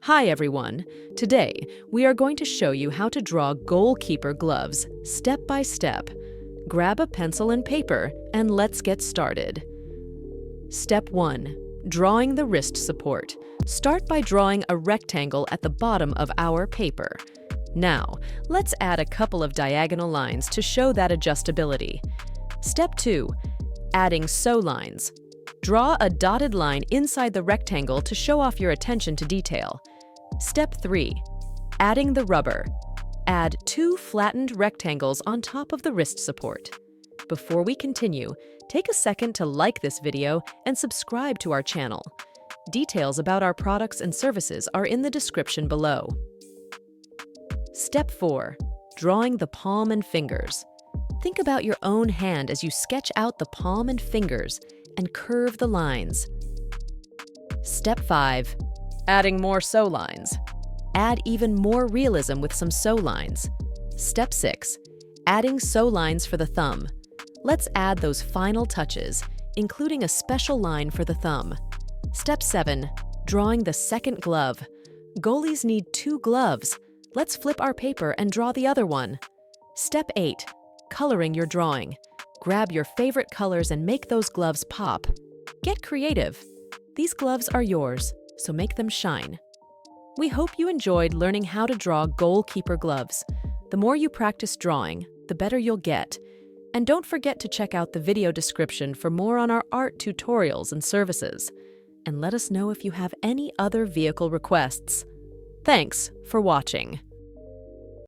Hi everyone! Today, we are going to show you how to draw goalkeeper gloves, step by step. Grab a pencil and paper, and let's get started. Step 1. Drawing the wrist support. Start by drawing a rectangle at the bottom of our paper. Now, let's add a couple of diagonal lines to show that adjustability. Step 2. Adding sew lines. Draw a dotted line inside the rectangle to show off your attention to detail. Step 3. Adding the rubber. Add 2 flattened rectangles on top of the wrist support. Before we continue, take a second to like this video and subscribe to our channel. Details about our products and services are in the description below. Step 4. Drawing the palm and fingers. Think about your own hand as you sketch out the palm and fingers and curve the lines. Step 5. Adding more sew lines. Add even more realism with some sew lines. Step 6. Adding sew lines for the thumb. Let's add those final touches, including a special line for the thumb. Step 7. Drawing the second glove. Goalies need 2 gloves. Let's flip our paper and draw the other one. Step 8. Coloring your drawing. Grab your favorite colors and make those gloves pop. Get creative. These gloves are yours, so make them shine. We hope you enjoyed learning how to draw goalkeeper gloves. The more you practice drawing, the better you'll get. And don't forget to check out the video description for more on our art tutorials and services. And let us know if you have any other vehicle requests. Thanks for watching.